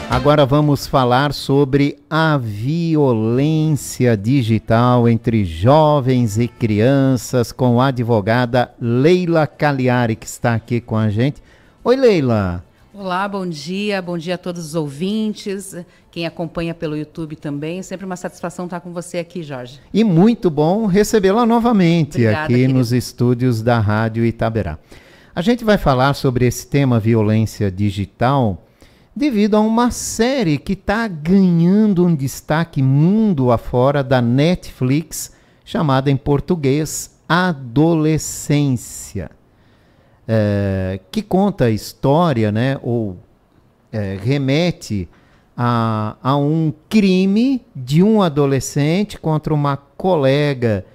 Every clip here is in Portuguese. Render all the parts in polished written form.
Agora vamos falar sobre a violência digital entre jovens e crianças com a advogada Leila Cagliari, que está aqui com a gente. Oi, Leila. Olá, bom dia a todos os ouvintes, quem acompanha pelo YouTube também. Sempre uma satisfação estar com você aqui, Jorge. E muito bom recebê-la novamente. Obrigada, aqui querida. Nos estúdios da Rádio Itaberá. A gente vai falar sobre esse tema violência digital devido a uma série que está ganhando um destaque mundo afora da Netflix, chamada em português Adolescência. Que conta a história, né, ou remete a um crime de um adolescente contra uma colega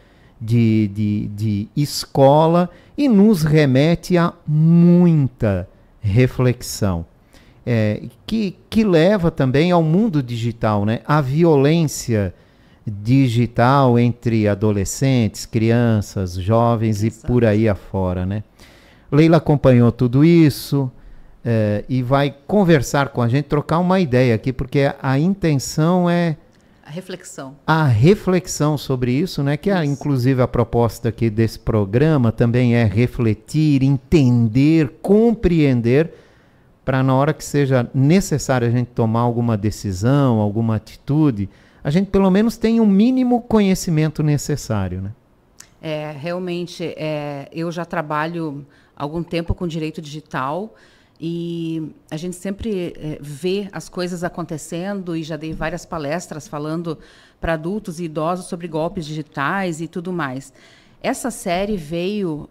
de escola e nos remete a muita reflexão. Que leva também ao mundo digital, né? A violência digital entre adolescentes, crianças, jovens e por aí afora, né? Leila acompanhou tudo isso e vai conversar com a gente, trocar uma ideia aqui, porque a intenção é a reflexão sobre isso, né? Que inclusive a proposta aqui desse programa também é refletir, entender, compreender, para na hora que seja necessário a gente tomar alguma decisão, alguma atitude, a gente pelo menos tenha um mínimo conhecimento necessário, né? Realmente, eu já trabalho há algum tempo com direito digital e a gente sempre vê as coisas acontecendo, e já dei várias palestras falando para adultos e idosos sobre golpes digitais e tudo mais. Essa série veio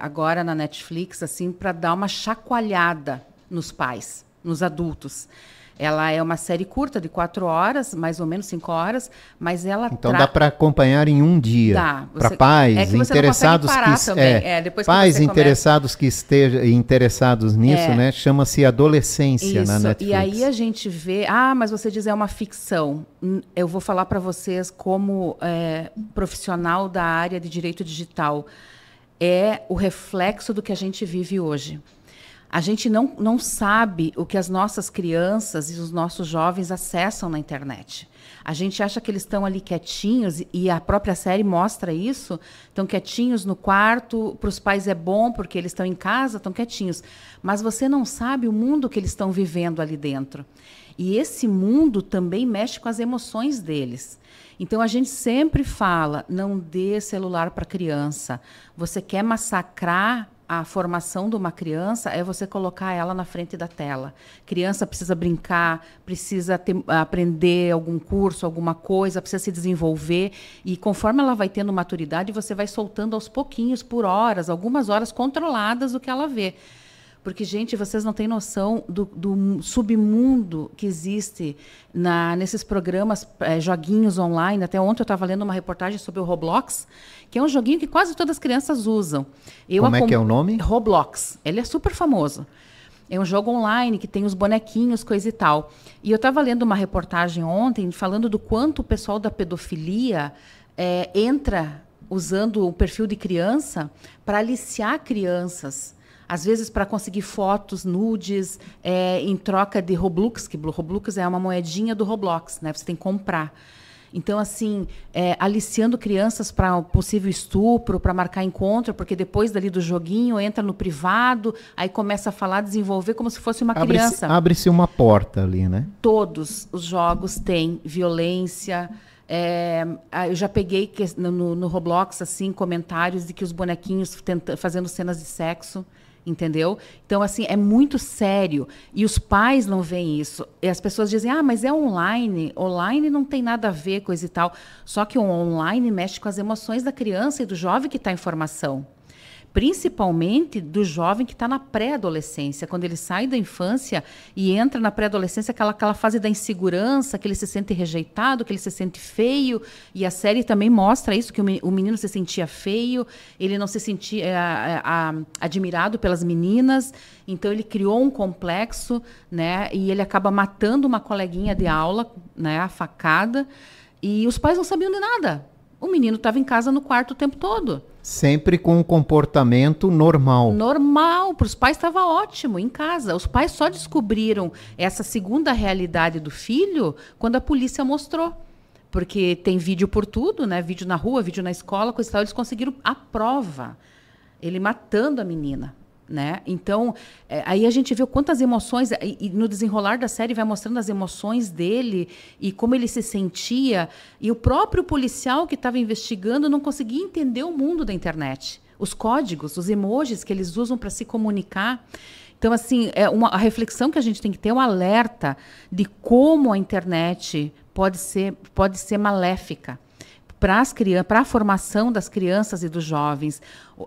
agora na Netflix assim, para dar uma chacoalhada nos pais, nos adultos. Ela é uma série curta de 4 horas, mais ou menos 5 horas, mas ela então dá para acompanhar em um dia. Para pais interessados pais interessados que estejam interessados nisso, né? Chama-se Adolescência. Isso, na Netflix. E aí a gente vê, mas você diz é uma ficção. Eu vou falar para vocês como profissional da área de direito digital. É o reflexo do que a gente vive hoje. A gente não sabe o que as nossas crianças e os nossos jovens acessam na internet. A gente acha que eles estão ali quietinhos, e a própria série mostra isso, estão quietinhos no quarto, para os pais é bom porque eles estão em casa, estão quietinhos. Mas você não sabe o mundo que eles estão vivendo ali dentro. E esse mundo também mexe com as emoções deles. Então, a gente sempre fala, não dê celular para criança. Você quer massacrar a formação de uma criança, é você colocar ela na frente da tela. Criança precisa brincar, precisa aprender algum curso, alguma coisa, precisa se desenvolver. E conforme ela vai tendo maturidade, você vai soltando aos pouquinhos, por horas, algumas horas controladas, o que ela vê. Porque, gente, vocês não têm noção do submundo que existe nesses programas, joguinhos online. Até ontem eu estava lendo uma reportagem sobre o Roblox, que é um joguinho que quase todas as crianças usam. Como é que é o nome? Roblox. Ele é super famoso. É um jogo online que tem os bonequinhos, coisa e tal. E eu estava lendo uma reportagem ontem falando do quanto o pessoal da pedofilia entra usando o perfil de criança para aliciar crianças. Às vezes para conseguir fotos nudes em troca de Roblox, que Roblox é uma moedinha do Roblox, né? Você tem que comprar. Então, assim, aliciando crianças para possível estupro, para marcar encontro, porque depois dali do joguinho entra no privado, aí começa a falar, desenvolver como se fosse uma criança. Abre-se uma porta ali, né? Todos os jogos têm violência. Eu já peguei no Roblox assim, comentários de que os bonequinhos fazendo cenas de sexo. Entendeu? Então, assim, é muito sério. E os pais não veem isso. E as pessoas dizem, mas é online. Online não tem nada a ver, coisa e tal. Só que o online mexe com as emoções da criança e do jovem que está em formação. Principalmente do jovem que está na pré-adolescência, quando ele sai da infância e entra na pré-adolescência, aquela fase da insegurança, que ele se sente rejeitado, que ele se sente feio, e a série também mostra isso, que o menino se sentia feio, ele não se sentia admirado pelas meninas, então ele criou um complexo, né, e ele acaba matando uma coleguinha de aula, né, a facada, e os pais não sabiam de nada. O menino estava em casa no quarto o tempo todo. Sempre com um comportamento normal. Normal, para os pais estava ótimo, em casa. Os pais só descobriram essa segunda realidade do filho quando a polícia mostrou. Porque tem vídeo por tudo, né? Vídeo na rua, vídeo na escola, coisa e tal. Eles conseguiram a prova. Ele matando a menina. Né? Então, aí a gente vê quantas emoções, e no desenrolar da série vai mostrando as emoções dele e como ele se sentia, e o próprio policial que estava investigando não conseguia entender o mundo da internet, os códigos, os emojis que eles usam para se comunicar. Então, assim, a reflexão que a gente tem que ter, um alerta de como a internet pode ser maléfica para a formação das crianças e dos jovens.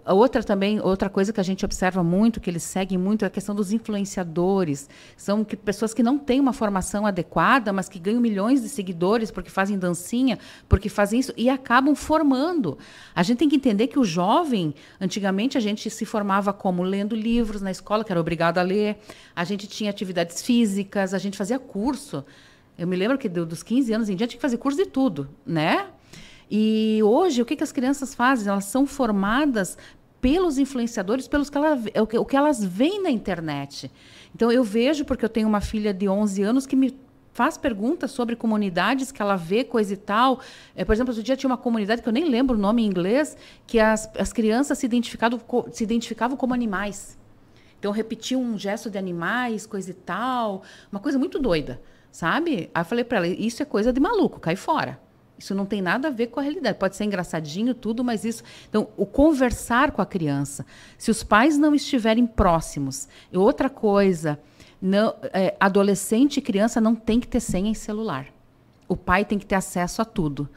Outra coisa que a gente observa muito, que eles seguem muito, é a questão dos influenciadores. São pessoas que não têm uma formação adequada, mas que ganham milhões de seguidores porque fazem dancinha, porque fazem isso, e acabam formando. A gente tem que entender que o jovem, antigamente a gente se formava como? Lendo livros na escola, que era obrigado a ler, a gente tinha atividades físicas, a gente fazia curso. Eu me lembro que dos 15 anos em diante tinha que fazer curso de tudo, né? E hoje, o que as crianças fazem? Elas são formadas pelos influenciadores, o que elas veem na internet. Então, eu vejo, porque eu tenho uma filha de 11 anos que me faz perguntas sobre comunidades que ela vê, coisa e tal. Por exemplo, outro dia tinha uma comunidade, que eu nem lembro o nome em inglês, que as crianças se identificavam como animais. Então, repetiam um gesto de animais, coisa e tal. Uma coisa muito doida, sabe? Aí eu falei para ela, isso é coisa de maluco, cai fora. Isso não tem nada a ver com a realidade. Pode ser engraçadinho, tudo, mas isso... Então, o conversar com a criança. Se os pais não estiverem próximos. E outra coisa, adolescente e criança não tem que ter senha em celular. O pai tem que ter acesso a tudo.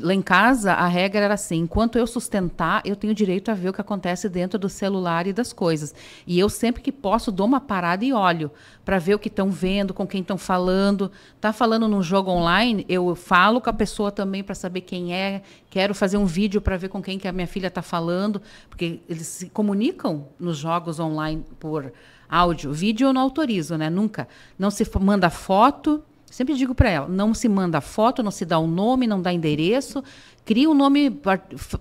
Lá em casa, a regra era assim, enquanto eu sustentar, eu tenho direito a ver o que acontece dentro do celular e das coisas. E eu, sempre que posso, dou uma parada e olho para ver o que estão vendo, com quem estão falando. Está falando num jogo online, eu falo com a pessoa também para saber quem é. Quero fazer um vídeo para ver com quem que a minha filha está falando, porque eles se comunicam nos jogos online por áudio. Vídeo eu não autorizo, né? Nunca. Não se manda foto. Sempre digo para ela, não se manda foto, não se dá o nome, não dá endereço, cria um nome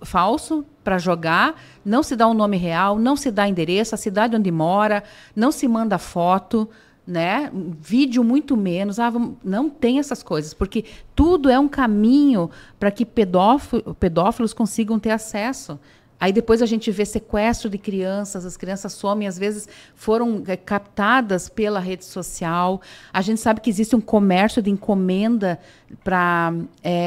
falso para jogar, não se dá um nome real, não se dá endereço, a cidade onde mora, não se manda foto, né? Vídeo muito menos, não tem essas coisas, porque tudo é um caminho para que pedófilos consigam ter acesso. Aí depois a gente vê sequestro de crianças, as crianças somem, às vezes foram captadas pela rede social. A gente sabe que existe um comércio de encomenda para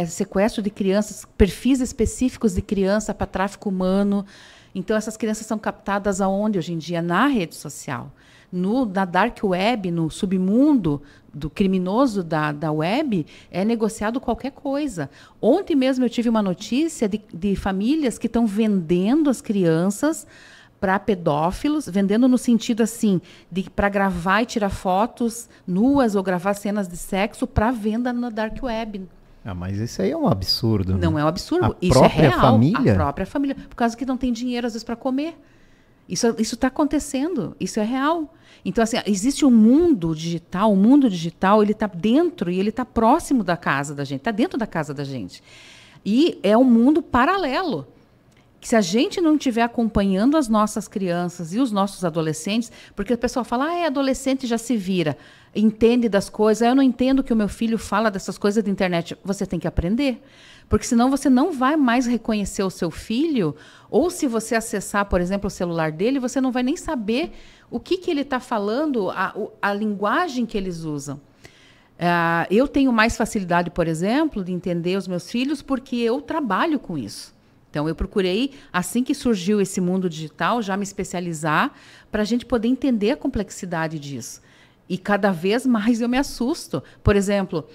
sequestro de crianças, perfis específicos de criança para tráfico humano. Então, essas crianças são captadas aonde hoje em dia? Na rede social. Na dark web, no submundo do criminoso da web, é negociado qualquer coisa. Ontem mesmo eu tive uma notícia de famílias que estão vendendo as crianças para pedófilos, vendendo no sentido assim, para gravar e tirar fotos nuas ou gravar cenas de sexo para venda na dark web. Mas isso aí é um absurdo. Não, né? é um absurdo. A Isso própria é real. família? A própria família. Por causa que não tem dinheiro, às vezes, para comer. Isso está acontecendo. Isso é real. Então, assim, existe um mundo digital. O mundo digital, ele está dentro e ele está próximo da casa da gente. Está dentro da casa da gente. E é um mundo paralelo. Que se a gente não estiver acompanhando as nossas crianças e os nossos adolescentes, porque o pessoal fala, adolescente já se vira, entende das coisas, eu não entendo que o meu filho fala dessas coisas da internet. Você tem que aprender, porque senão você não vai mais reconhecer o seu filho, ou se você acessar, por exemplo, o celular dele, você não vai nem saber o que ele está falando, a linguagem que eles usam. Eu tenho mais facilidade, por exemplo, de entender os meus filhos, porque eu trabalho com isso. Então, eu procurei, assim que surgiu esse mundo digital, já me especializar para a gente poder entender a complexidade disso. E cada vez mais eu me assusto. Por exemplo,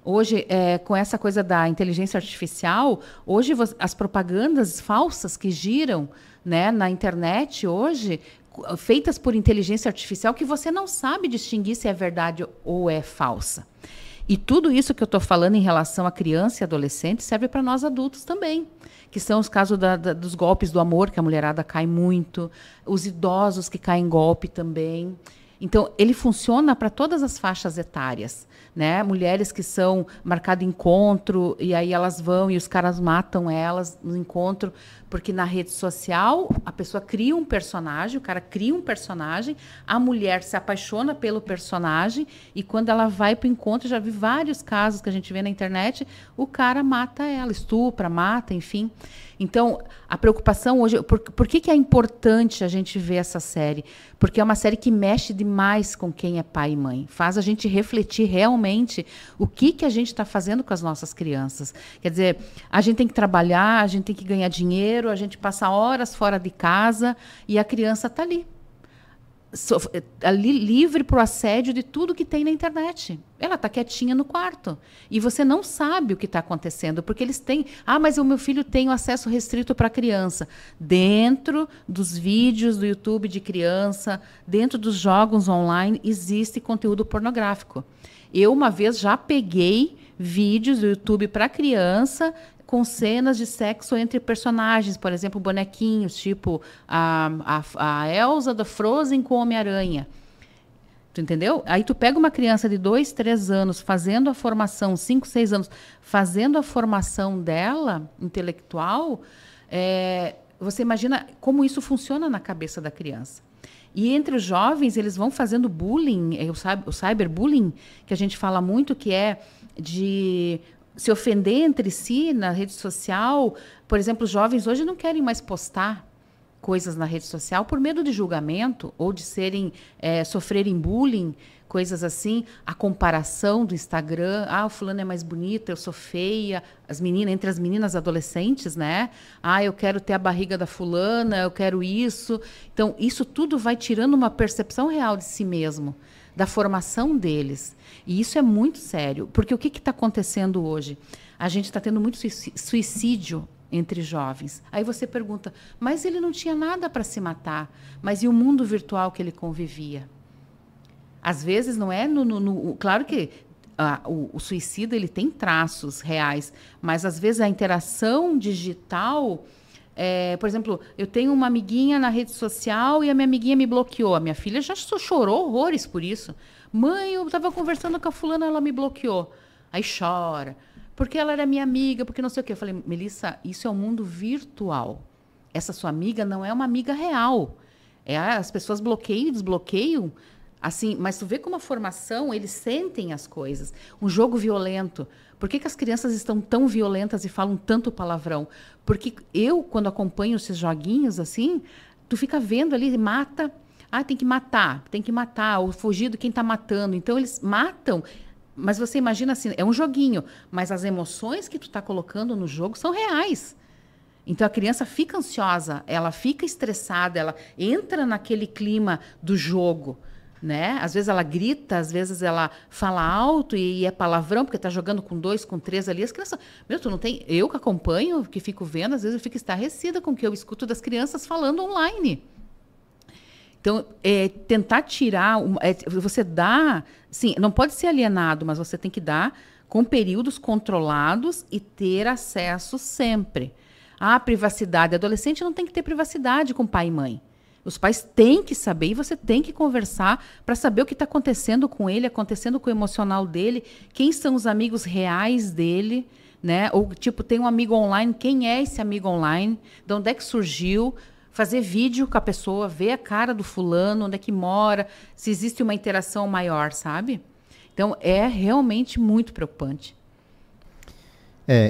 hoje, com essa coisa da inteligência artificial, hoje as propagandas falsas que giram, né, na internet hoje, feitas por inteligência artificial, que você não sabe distinguir se é verdade ou é falsa. E tudo isso que eu estou falando em relação a criança e adolescente serve para nós adultos também, que são os casos dos golpes do amor, que a mulherada cai muito, os idosos que caem em golpe também. Então, ele funciona para todas as faixas etárias, né? Mulheres que são marcado encontro, e aí elas vão e os caras matam elas no encontro, porque na rede social a pessoa cria um personagem, o cara cria um personagem, a mulher se apaixona pelo personagem, e quando ela vai para o encontro, já vi vários casos que a gente vê na internet, o cara mata ela, estupra, mata, enfim. Então, a preocupação hoje... Por que é importante a gente ver essa série? Porque é uma série que mexe demais com quem é pai e mãe. Faz a gente refletir realmente o que a gente está fazendo com as nossas crianças. Quer dizer, a gente tem que trabalhar, a gente tem que ganhar dinheiro, a gente passa horas fora de casa e a criança está ali. Ali livre para o assédio de tudo que tem na internet. Ela está quietinha no quarto. E você não sabe o que está acontecendo, porque eles têm... Ah, mas o meu filho tem o acesso restrito para criança. Dentro dos vídeos do YouTube de criança, dentro dos jogos online, existe conteúdo pornográfico. Eu, uma vez, já peguei vídeos do YouTube para criança com cenas de sexo entre personagens, por exemplo, bonequinhos, tipo a Elsa da Frozen com o Homem-Aranha. Tu entendeu? Aí tu pega uma criança de 2, 3 anos fazendo a formação, 5, 6 anos, fazendo a formação dela, intelectual, você imagina como isso funciona na cabeça da criança. E entre os jovens, eles vão fazendo bullying, o cyberbullying, que a gente fala muito, que é de... se ofender entre si na rede social. Por exemplo, os jovens hoje não querem mais postar coisas na rede social por medo de julgamento ou de sofrerem bullying, coisas assim. A comparação do Instagram, o fulano é mais bonito, eu sou feia. Entre as meninas adolescentes, né? Eu quero ter a barriga da fulana, eu quero isso. Então, isso tudo vai tirando uma percepção real de si mesmo, da formação deles. E isso é muito sério, porque o que está acontecendo hoje? A gente está tendo muito suicídio entre jovens. Aí você pergunta, mas ele não tinha nada para se matar, mas e o mundo virtual que ele convivia? Às vezes não é claro que o suicídio ele tem traços reais, mas às vezes a interação digital... por exemplo, eu tenho uma amiguinha na rede social e a minha amiguinha me bloqueou. A minha filha já chorou horrores por isso. Mãe, eu estava conversando com a fulana, ela me bloqueou. Aí chora. Porque ela era minha amiga, porque não sei o quê. Eu falei, Melissa, isso é um mundo virtual. Essa sua amiga não é uma amiga real. As pessoas bloqueiam e desbloqueiam. Assim, mas tu vê como a formação, eles sentem as coisas. Um jogo violento. Por que as crianças estão tão violentas e falam tanto palavrão? Porque eu, quando acompanho esses joguinhos assim, tu fica vendo ali, mata. Tem que matar, ou fugir de quem está matando. Então, eles matam. Mas você imagina assim, é um joguinho, mas as emoções que tu está colocando no jogo são reais. Então, a criança fica ansiosa, ela fica estressada, ela entra naquele clima do jogo. Né? Às vezes ela grita, às vezes ela fala alto e é palavrão, porque está jogando com 2, com 3 ali. As crianças... tu não tem... Eu que acompanho, que fico vendo, às vezes eu fico estarrecida com o que eu escuto das crianças falando online. Então, tentar tirar... você dá... Sim, não pode ser alienado, mas você tem que dar com períodos controlados e ter acesso sempre. A privacidade. Adolescente não tem que ter privacidade com pai e mãe. Os pais têm que saber e você tem que conversar para saber o que está acontecendo com ele, acontecendo com o emocional dele, quem são os amigos reais dele, né? Ou, tipo, tem um amigo online, quem é esse amigo online? De onde é que surgiu? Fazer vídeo com a pessoa, ver a cara do fulano, onde é que mora, se existe uma interação maior, sabe? Então, é realmente muito preocupante.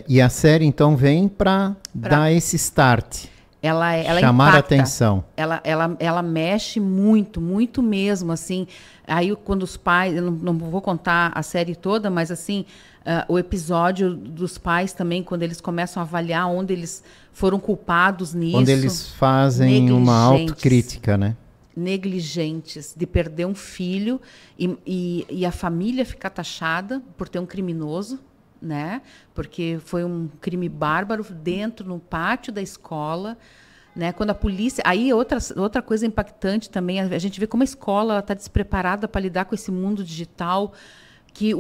E a série, então, vem para dar esse start. Ela chamar impacta, a atenção. Ela mexe muito, muito mesmo, assim. Aí, quando os pais... Eu não vou contar a série toda, mas, assim, o episódio dos pais também, quando eles começam a avaliar onde eles foram culpados nisso. Onde eles fazem uma autocrítica, né? Negligentes, de perder um filho e a família ficar taxada por ter um criminoso, né? Porque foi um crime bárbaro no pátio da escola, né? Quando a polícia... Aí outra coisa impactante também, a gente vê como a escola está despreparada para lidar com esse mundo digital, que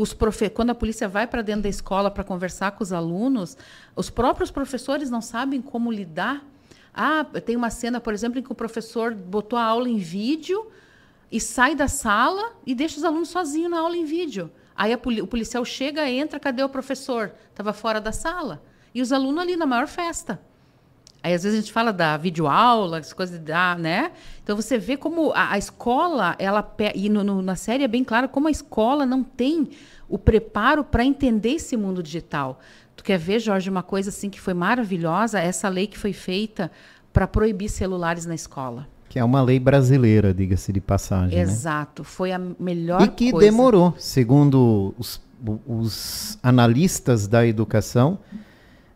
quando a polícia vai para dentro da escola para conversar com os alunos, os próprios professores não sabem como lidar. Tem uma cena, por exemplo, em que o professor botou a aula em vídeo, e sai da sala e deixa os alunos sozinhos na aula em vídeo. Aí o policial chega, entra, cadê o professor? Estava fora da sala. E os alunos ali na maior festa. Aí, às vezes, a gente fala da videoaula, as coisas né? Então, você vê como a escola, e na série é bem claro como a escola não tem o preparo para entender esse mundo digital. Tu quer ver, Jorge, uma coisa assim que foi maravilhosa? Essa lei que foi feita para proibir celulares na escola. Que é uma lei brasileira, diga-se de passagem. Exato. Né? Foi a melhor coisa. E que demorou, segundo os analistas da educação,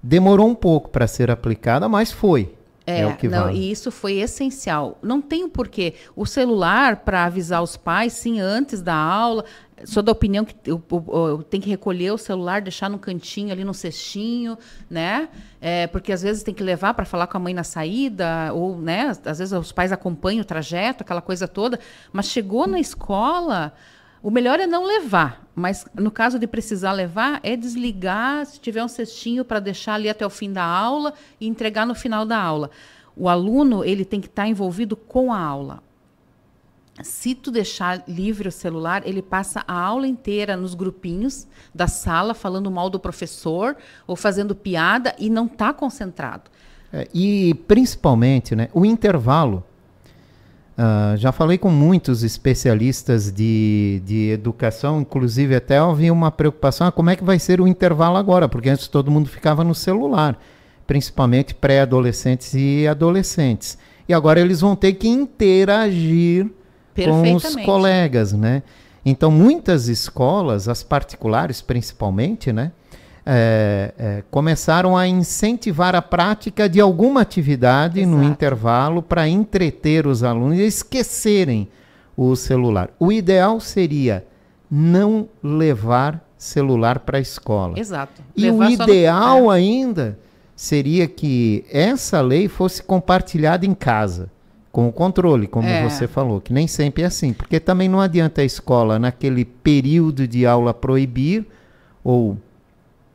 demorou um pouco para ser aplicada, mas foi. É o que vale. E isso foi essencial. Não tem o porquê. O celular, para avisar os pais, sim, antes da aula. Sou da opinião que eu tenho que recolher o celular, deixar no cantinho, ali no cestinho, né? Porque às vezes tem que levar para falar com a mãe na saída, ou, né? Às vezes os pais acompanham o trajeto, aquela coisa toda. Mas chegou na escola, o melhor é não levar. Mas no caso de precisar levar, é desligar, se tiver um cestinho, para deixar ali até o fim da aula e entregar no final da aula. O aluno, ele tem que estar envolvido com a aula. Se tu deixar livre o celular, ele passa a aula inteira nos grupinhos da sala, falando mal do professor ou fazendo piada e não está concentrado. E principalmente, né, o intervalo. Já falei com muitos especialistas de educação, inclusive até havia uma preocupação, como é que vai ser o intervalo agora? Porque antes todo mundo ficava no celular, principalmente pré-adolescentes e adolescentes. E agora eles vão ter que interagir com os colegas, né? Então, muitas escolas, as particulares principalmente, né, começaram a incentivar a prática de alguma atividade no intervalo para entreter os alunos e esquecerem o celular. O ideal seria não levar celular para a escola. Exato. E levar o ideal ainda seria que essa lei fosse compartilhada em casa. Com o controle, como você falou, que nem sempre é assim. Porque também não adianta a escola, naquele período de aula, proibir ou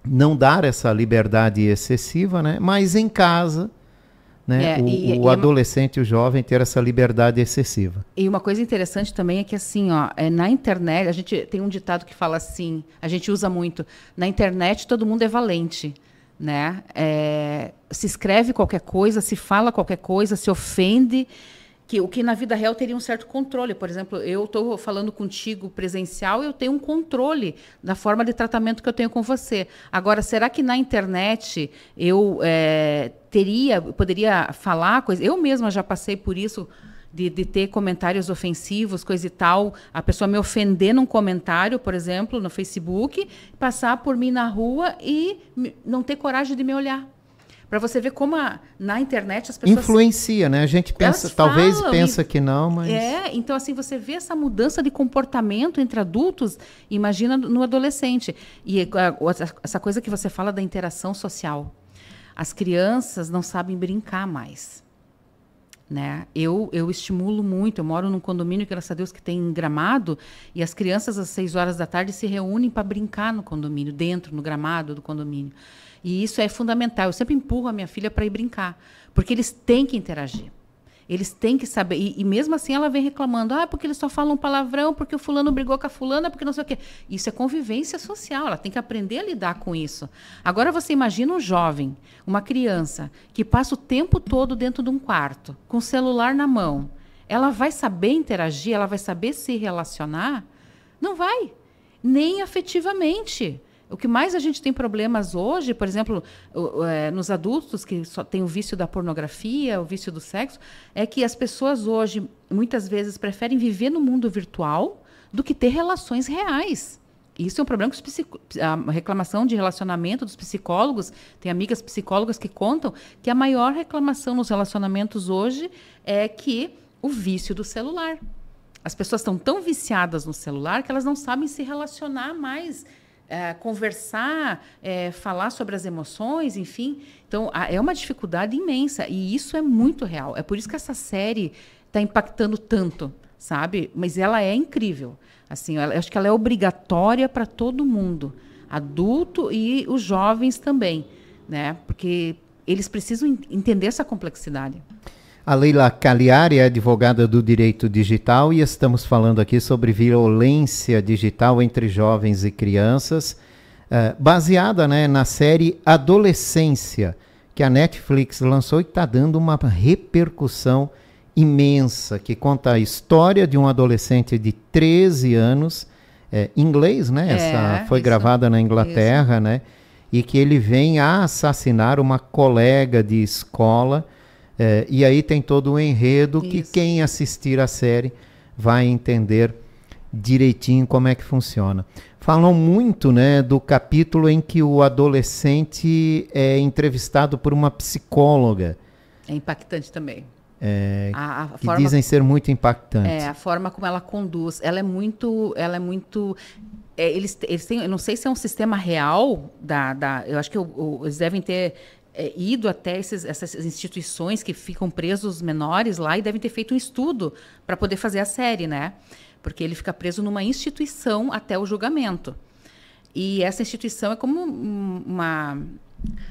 não dar essa liberdade excessiva, né? Mas em casa, né? O adolescente e o jovem ter essa liberdade excessiva. E uma coisa interessante também é que, assim, na internet, a gente tem um ditado que fala assim, a gente usa muito, na internet todo mundo é valente. Né? Se escreve qualquer coisa, se fala qualquer coisa, se ofende, o que na vida real teria um certo controle. Por exemplo, eu estou falando contigo presencial, eu tenho um controle da forma de tratamento que eu tenho com você. Agora, será que na internet eu poderia falar coisa? Eu mesma já passei por isso, de ter comentários ofensivos, coisa e tal, a pessoa me ofender num comentário, por exemplo, no Facebook, passar por mim na rua e não ter coragem de me olhar. Para você ver como na internet as pessoas... Influencia, né? A gente pensa, talvez pensa que não, mas... Então assim, você vê essa mudança de comportamento entre adultos, imagina no adolescente. E essa coisa que você fala da interação social. As crianças não sabem brincar mais. Né? Eu estimulo muito, eu moro num condomínio, graças a Deus, que tem gramado, e as crianças às 6 horas da tarde se reúnem para brincar no condomínio, dentro, no gramado do condomínio. E isso é fundamental. Eu sempre empurro a minha filha para ir brincar, porque eles têm que interagir. Eles têm que saber. E mesmo assim ela vem reclamando, porque eles só falam palavrão, porque o fulano brigou com a fulana, porque não sei o quê. Isso é convivência social, ela tem que aprender a lidar com isso. Agora você imagina um jovem, uma criança, que passa o tempo todo dentro de um quarto, com o celular na mão. Ela vai saber interagir, ela vai saber se relacionar? Não vai. Nem afetivamente. O que mais a gente tem problemas hoje, por exemplo, nos adultos que só tem o vício da pornografia, o vício do sexo, é que as pessoas hoje, muitas vezes, preferem viver no mundo virtual do que ter relações reais. Isso é um problema que a reclamação de relacionamento dos psicólogos, tem amigas psicólogas que contam que a maior reclamação nos relacionamentos hoje é que o vício do celular. As pessoas estão tão viciadas no celular que elas não sabem se relacionar mais, conversar, falar sobre as emoções, enfim. Então, é uma dificuldade imensa e isso é muito real. É por isso que essa série está impactando tanto, sabe? Mas ela é incrível. Assim, eu acho que ela é obrigatória para todo mundo, adulto e os jovens também, né? Porque eles precisam entender essa complexidade. A Leila Cagliari é advogada do direito digital e estamos falando aqui sobre violência digital entre jovens e crianças, baseada, né, na série Adolescência, que a Netflix lançou e está dando uma repercussão imensa, que conta a história de um adolescente de 13 anos, inglês, né? Essa foi gravada na Inglaterra, né? E que ele vem a assassinar uma colega de escola. E aí tem todo o enredo que quem assistir a série vai entender direitinho como é que funciona. Falam muito, né, do capítulo em que o adolescente é entrevistado por uma psicóloga. É impactante também. Que dizem ser muito impactante. A forma como ela conduz. Ela é muito... eles têm, eu não sei se é um sistema real eu acho que eles devem ter ido até essas instituições que ficam presos menores lá e devem ter feito um estudo para poder fazer a série, né? Porque ele fica preso numa instituição até o julgamento. E essa instituição é como uma...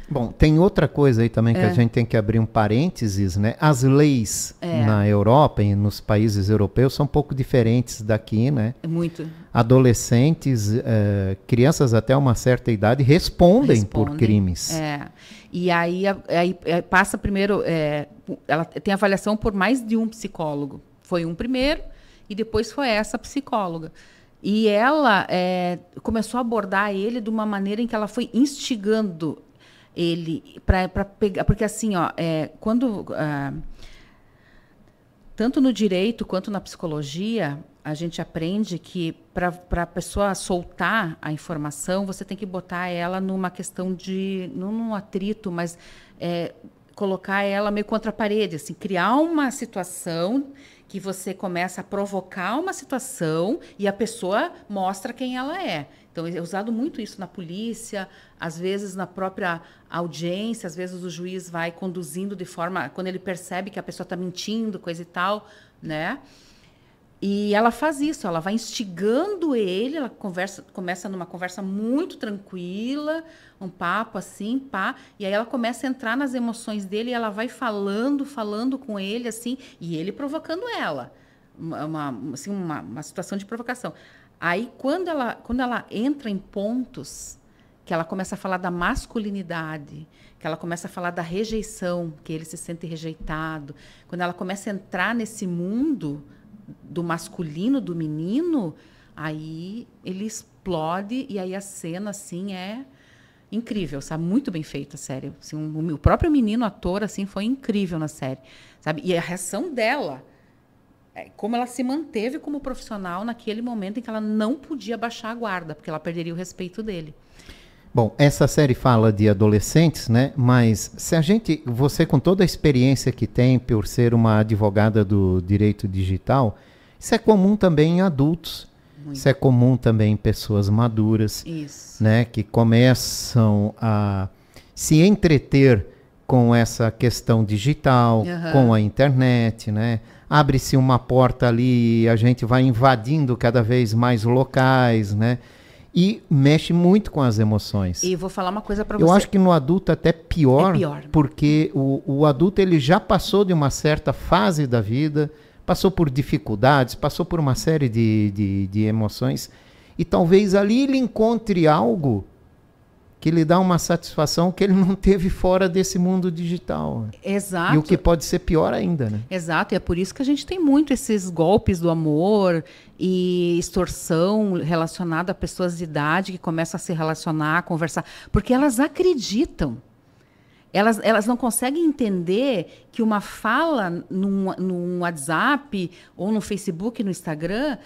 Bom, tem outra coisa aí também que a gente tem que abrir um parênteses, né? As leis na Europa e nos países europeus são um pouco diferentes daqui, né? Muito. Adolescentes, crianças até uma certa idade respondem por crimes. E aí passa primeiro... ela tem avaliação por mais de um psicólogo. Foi um primeiro e depois foi essa psicóloga. E ela começou a abordar ele de uma maneira em que ela foi instigando ele para pegar... Porque assim, quando... tanto no direito quanto na psicologia, a gente aprende que para a pessoa soltar a informação, você tem que botar ela numa questão de... não num atrito, mas colocar ela meio contra a parede, assim, criar uma situação que você começa a provocar uma situação e a pessoa mostra quem ela é. Então, é usado muito isso na polícia, às vezes na própria audiência, às vezes o juiz vai conduzindo de forma... quando ele percebe que a pessoa está mentindo, coisa e tal, né? E ela faz isso, ela vai instigando ele, ela começa numa conversa muito tranquila, um papo assim, pá, e aí ela começa a entrar nas emoções dele e ela vai falando com ele, assim, e ele provocando ela. Uma situação de provocação. Aí, quando ela entra em pontos que ela começa a falar da masculinidade, que ela começa a falar da rejeição, que ele se sente rejeitado, quando ela começa a entrar nesse mundo do masculino, do menino, aí ele explode e aí a cena, assim, é incrível, sabe? Muito bem feita a série. Assim, o próprio menino, ator, assim, foi incrível na série, sabe? E a reação dela, como ela se manteve como profissional naquele momento em que ela não podia baixar a guarda, porque ela perderia o respeito dele. Bom, essa série fala de adolescentes, né? Mas você com toda a experiência que tem por ser uma advogada do direito digital, isso é comum também em adultos. Muito. Isso é comum também em pessoas maduras, né? Que começam a se entreter com essa questão digital, com a internet, né? Abre-se uma porta ali e a gente vai invadindo cada vez mais locais, né? E mexe muito com as emoções. E vou falar uma coisa para você. Eu acho que no adulto até pior, porque o adulto ele já passou de uma certa fase da vida, passou por dificuldades, passou por uma série de emoções, e talvez ali ele encontre algo que lhe dá uma satisfação que ele não teve fora desse mundo digital. Exato. E o que pode ser pior ainda, né? Exato, e é por isso que a gente tem muito esses golpes do amor e extorsão relacionada a pessoas de idade que começam a se relacionar, a conversar, porque elas acreditam. Elas não conseguem entender que uma fala num WhatsApp ou no Facebook, no Instagram,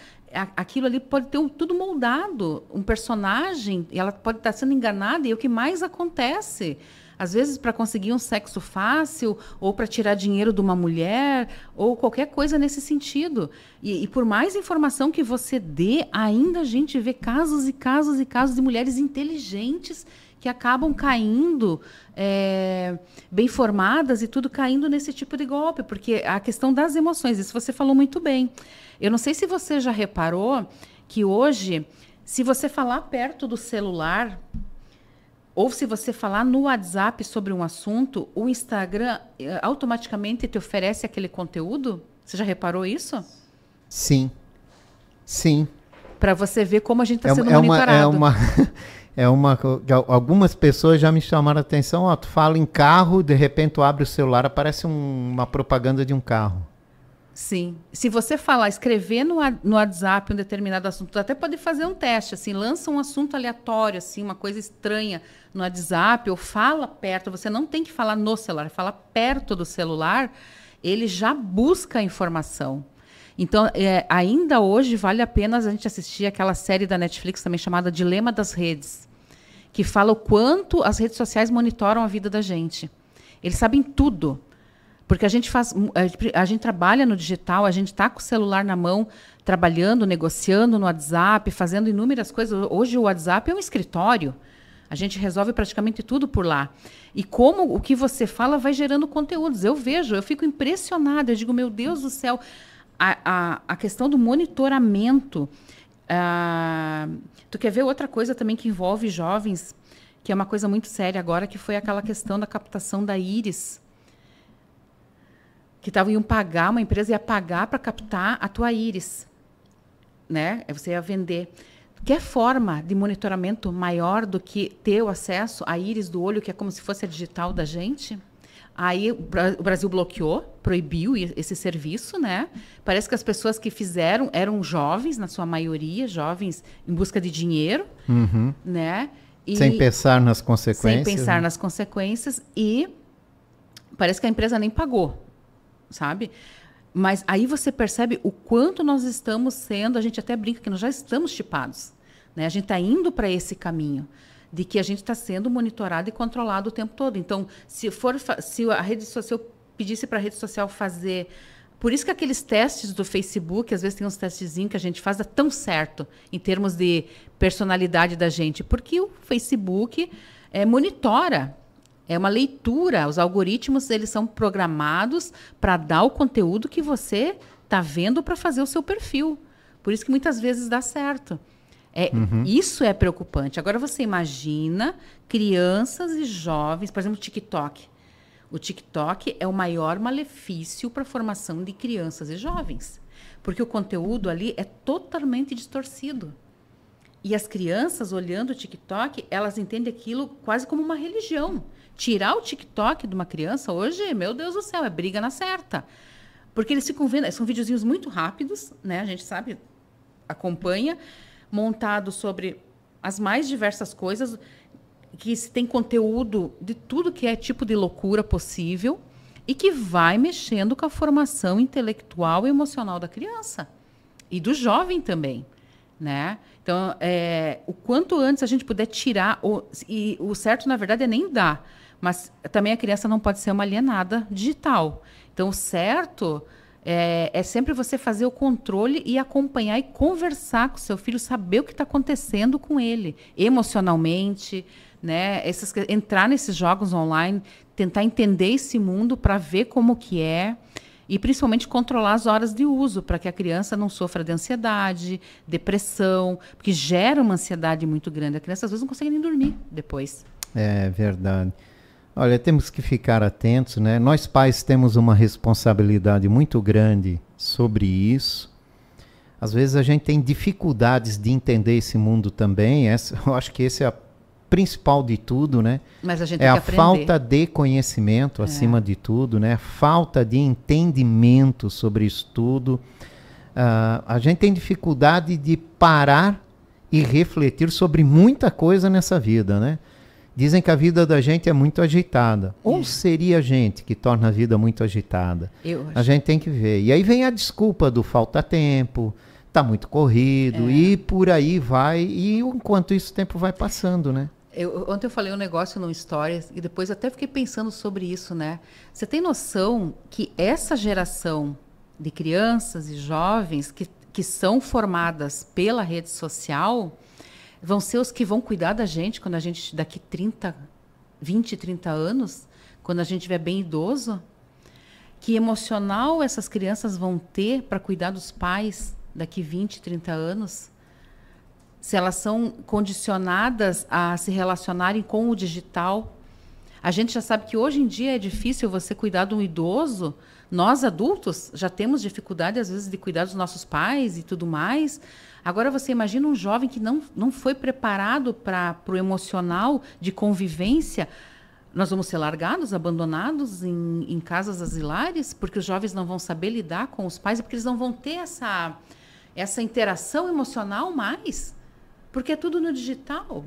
aquilo ali pode ter tudo moldado, um personagem, e ela pode estar sendo enganada, e é o que mais acontece. Às vezes, para conseguir um sexo fácil, ou para tirar dinheiro de uma mulher, ou qualquer coisa nesse sentido. E por mais informação que você dê, ainda a gente vê casos e casos e casos de mulheres inteligentes que acabam caindo, bem formadas e tudo, caindo nesse tipo de golpe, porque a questão das emoções, isso você falou muito bem. Eu não sei se você já reparou que hoje, se você falar perto do celular, Ou se você falar no WhatsApp sobre um assunto, o Instagram automaticamente te oferece aquele conteúdo? Você já reparou isso? Sim, sim. Para você ver como a gente está sendo monitorado. Algumas pessoas já me chamaram a atenção. Ó, tu fala em carro, de repente tu abre o celular, aparece uma propaganda de um carro. Sim. Se você falar, escrever no WhatsApp um determinado assunto, tu até pode fazer um teste, assim, lança um assunto aleatório, assim, uma coisa estranha no WhatsApp, ou fala perto, você não tem que falar no celular, fala perto do celular, ele já busca a informação. Então, ainda hoje vale a pena a gente assistir aquela série da Netflix também chamada Dilema das Redes, que fala o quanto as redes sociais monitoram a vida da gente. Eles sabem tudo. Porque a gente trabalha no digital, a gente está com o celular na mão, trabalhando, negociando no WhatsApp, fazendo inúmeras coisas. Hoje o WhatsApp é um escritório. A gente resolve praticamente tudo por lá. E como o que você fala vai gerando conteúdos. Eu fico impressionada. Eu digo, meu Deus do céu, a questão do monitoramento. Tu quer ver outra coisa também que envolve jovens, que é uma coisa muito séria agora, que foi aquela questão da captação da íris. Que uma empresa ia pagar para captar a tua íris, né? Você ia vender. Quer forma de monitoramento maior do que ter o acesso à íris do olho, que é como se fosse a digital da gente? Aí o Brasil bloqueou, proibiu esse serviço, né? Parece que as pessoas que fizeram eram jovens, na sua maioria, jovens em busca de dinheiro, né? Sem pensar nas consequências. Sem pensar nas consequências, e parece que a empresa nem pagou. Sabe? Mas aí você percebe o quanto nós estamos sendo, a gente até brinca que nós já estamos chipados, né? A gente está indo para esse caminho de que a gente está sendo monitorado e controlado o tempo todo. Então, se a rede social, eu pedisse para a rede social fazer... Por isso que aqueles testes do Facebook, às vezes tem uns testezinhos que a gente faz, dá tão certo em termos de personalidade da gente, porque o Facebook monitora. É uma leitura. Os algoritmos, eles são programados para dar o conteúdo que você está vendo para fazer o seu perfil. Por isso que muitas vezes dá certo. Isso é preocupante. Agora você imagina crianças e jovens, por exemplo, o TikTok. O TikTok é o maior malefício para a formação de crianças e jovens. Porque o conteúdo ali é totalmente distorcido. E as crianças, olhando o TikTok, elas entendem aquilo quase como uma religião. Tirar o TikTok de uma criança hoje, meu Deus do céu, é briga na certa. Porque eles ficam vendo, são videozinhos muito rápidos, né? A gente sabe, acompanha, montado sobre as mais diversas coisas, que tem conteúdo de tudo que é tipo de loucura possível e que vai mexendo com a formação intelectual e emocional da criança. E do jovem também, né? Então, o quanto antes a gente puder tirar... E o certo, na verdade, é nem dar. Mas também a criança não pode ser uma alienada digital. Então, o certo é sempre você fazer o controle e acompanhar e conversar com o seu filho, saber o que está acontecendo com ele, emocionalmente, né? Entrar nesses jogos online, tentar entender esse mundo para ver como que é. E, principalmente, controlar as horas de uso, para que a criança não sofra de ansiedade, depressão, porque gera uma ansiedade muito grande. A criança, às vezes, não consegue nem dormir depois. É verdade. Olha, temos que ficar atentos, né? Nós, pais, temos uma responsabilidade muito grande sobre isso. Às vezes, a gente tem dificuldades de entender esse mundo também. Eu acho que esse é a principal de tudo, né? Mas a gente tem que aprender. Falta de conhecimento, acima de tudo, né? Falta de entendimento sobre isso tudo. A gente tem dificuldade de parar e refletir sobre muita coisa nessa vida, né? Dizem que a vida da gente é muito agitada. Ou seria a gente que torna a vida muito agitada? A gente tem que ver. E aí vem a desculpa do falta tempo, tá muito corrido, e por aí vai. E enquanto isso, o tempo vai passando, né? Ontem eu falei um negócio no Stories e depois até fiquei pensando sobre isso, né? Você tem noção que essa geração de crianças e jovens que são formadas pela rede social vão ser os que vão cuidar da gente quando a gente, daqui 20, 30 anos, quando a gente estiver bem idoso? Que emocional essas crianças vão ter para cuidar dos pais daqui 20, 30 anos? se elas são condicionadas a se relacionarem com o digital. A gente já sabe que hoje em dia é difícil você cuidar de um idoso. Nós, adultos, já temos dificuldade, às vezes, de cuidar dos nossos pais e tudo mais. Agora, você imagina um jovem que não foi preparado para o emocional de convivência. Nós vamos ser largados, abandonados em casas asilares, porque os jovens não vão saber lidar com os pais, porque eles não vão ter essa interação emocional mais, porque é tudo no digital.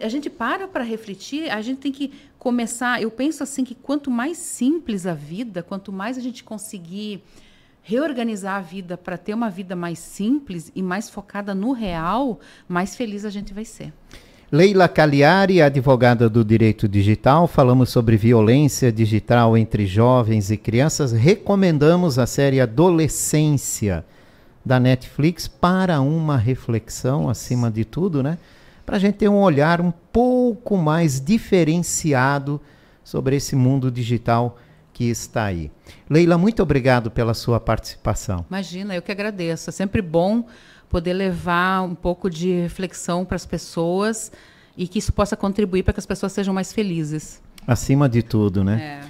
A gente para refletir, a gente tem que começar... Eu penso assim que quanto mais simples a vida, quanto mais a gente conseguir reorganizar a vida para ter uma vida mais simples e mais focada no real, mais feliz a gente vai ser. Leila Cagliari, advogada do direito digital, falamos sobre violência digital entre jovens e crianças. Recomendamos a série Adolescência da Netflix para uma reflexão, acima de tudo, né? Para a gente ter um olhar um pouco mais diferenciado sobre esse mundo digital que está aí. Leila, muito obrigado pela sua participação. Imagina, eu que agradeço. É sempre bom poder levar um pouco de reflexão para as pessoas e que isso possa contribuir para que as pessoas sejam mais felizes. Acima de tudo, né?